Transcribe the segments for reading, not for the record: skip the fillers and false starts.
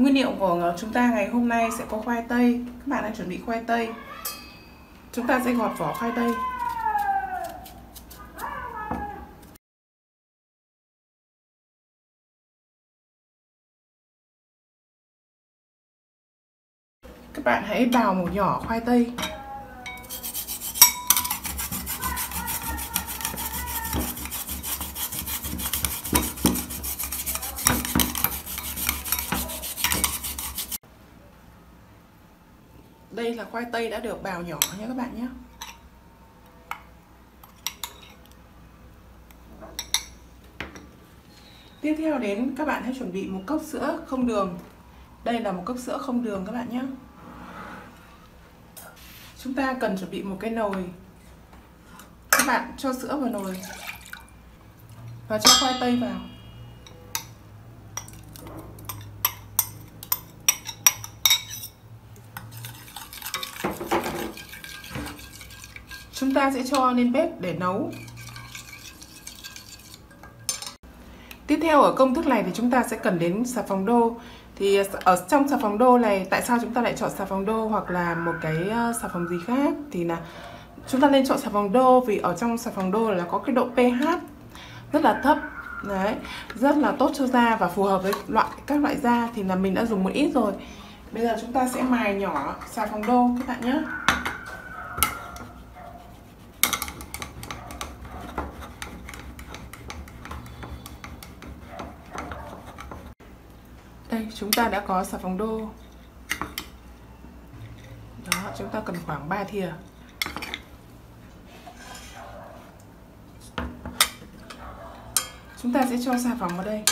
Nguyên liệu của chúng ta ngày hôm nay sẽ có khoai tây. Các bạn đang chuẩn bị khoai tây. Chúng ta sẽ gọt vỏ khoai tây. Các bạn hãy bào một nhỏ khoai tây. Đây là khoai tây đã được bào nhỏ nhé các bạn nhé. Tiếp theo đến các bạn hãy chuẩn bị một cốc sữa không đường. Đây là một cốc sữa không đường các bạn nhé. Chúng ta cần chuẩn bị một cái nồi. Các bạn cho sữa vào nồi và cho khoai tây vào. Chúng ta sẽ cho lên bếp để nấu. Tiếp theo ở công thức này thì chúng ta sẽ cần đến xà phòng đô. Thì ở trong xà phòng đô này, tại sao chúng ta lại chọn xà phòng đô hoặc là một cái xà phòng gì khác, thì là chúng ta nên chọn xà phòng đô vì ở trong xà phòng đô là có cái độ pH rất là thấp. Đấy, rất là tốt cho da và phù hợp với các loại da, thì là mình đã dùng một ít rồi. Bây giờ chúng ta sẽ mài nhỏ xà phòng đô các bạn nhé. Đây, chúng ta đã có xà phòng đô. Đó, chúng ta cần khoảng 3 thìa. Chúng ta sẽ cho xà phòng vào đây.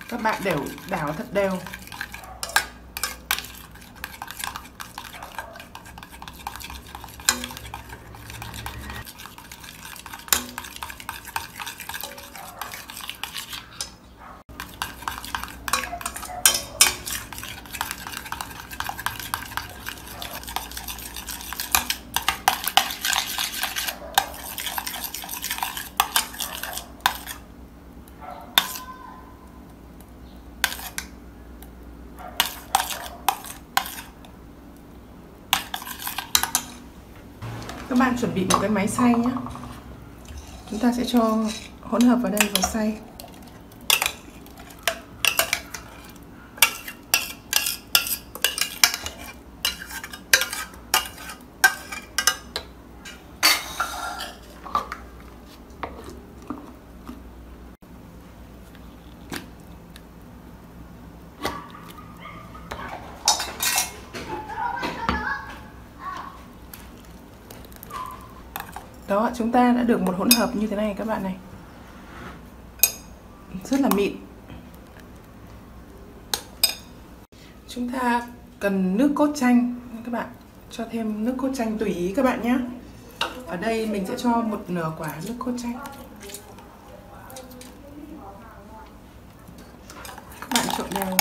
Các bạn đảo thật đều. Các bạn chuẩn bị một cái máy xay nhé. Chúng ta sẽ cho hỗn hợp vào đây và xay. Đó, chúng ta đã được một hỗn hợp như thế này các bạn này. Rất là mịn. Chúng ta cần nước cốt chanh các bạn. Cho thêm nước cốt chanh tùy ý các bạn nhé. Ở đây mình sẽ cho một nửa quả nước cốt chanh. Các bạn trộn đều.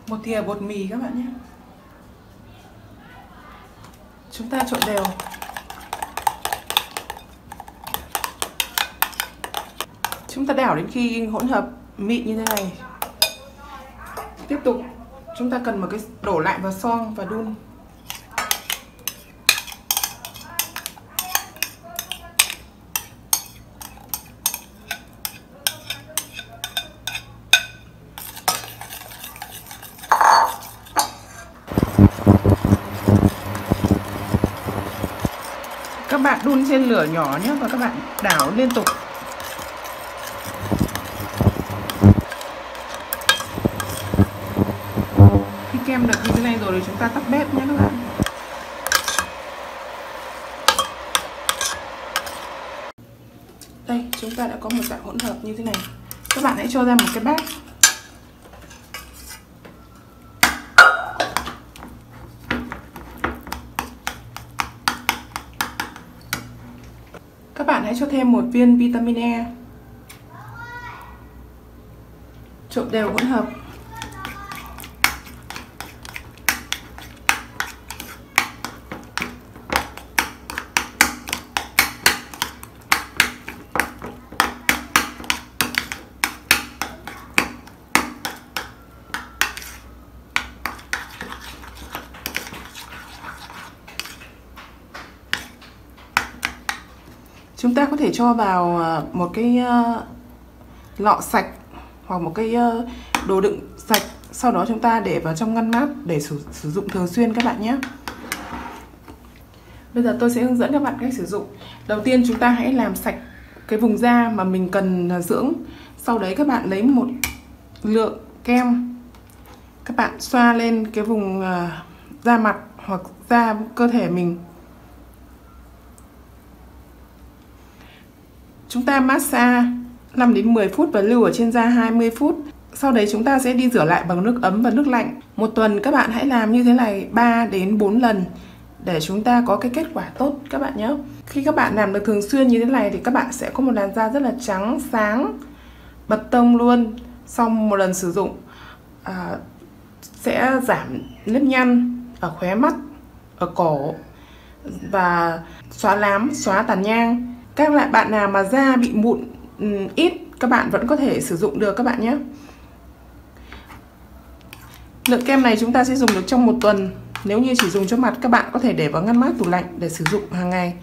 Một thìa bột mì các bạn nhé. Chúng ta trộn đều. Chúng ta đảo đến khi hỗn hợp mịn như thế này. Tiếp tục chúng ta cần một cái đổ lại vào xoong và đun. Các bạn đun trên lửa nhỏ nhé và các bạn đảo liên tục. Khi kem được như thế này rồi thì chúng ta tắt bếp nhé các bạn. Đây, chúng ta đã có một dạng hỗn hợp như thế này. Các bạn hãy cho ra một cái bát. Các bạn hãy cho thêm một viên vitamin E. Trộn đều hỗn hợp. Chúng ta có thể cho vào một cái lọ sạch hoặc một cái đồ đựng sạch, sau đó chúng ta để vào trong ngăn mát để sử dụng thường xuyên các bạn nhé. Bây giờ tôi sẽ hướng dẫn các bạn cách sử dụng. Đầu tiên chúng ta hãy làm sạch cái vùng da mà mình cần dưỡng. Sau đấy các bạn lấy một lượng kem, các bạn xoa lên cái vùng da mặt hoặc da cơ thể mình. Chúng ta massage 5 đến 10 phút và lưu ở trên da 20 phút. Sau đấy chúng ta sẽ đi rửa lại bằng nước ấm và nước lạnh. Một tuần các bạn hãy làm như thế này 3 đến 4 lần để chúng ta có cái kết quả tốt các bạn nhé. Khi các bạn làm được thường xuyên như thế này thì các bạn sẽ có một làn da rất là trắng, sáng, bật tông luôn. Sau một lần sử dụng sẽ giảm nếp nhăn ở khóe mắt, ở cổ và xóa lám, xóa tàn nhang. Các bạn nào mà da bị mụn ít, các bạn vẫn có thể sử dụng được các bạn nhé. Lượng kem này chúng ta sẽ dùng được trong một tuần. Nếu như chỉ dùng cho mặt, các bạn có thể để vào ngăn mát tủ lạnh để sử dụng hàng ngày.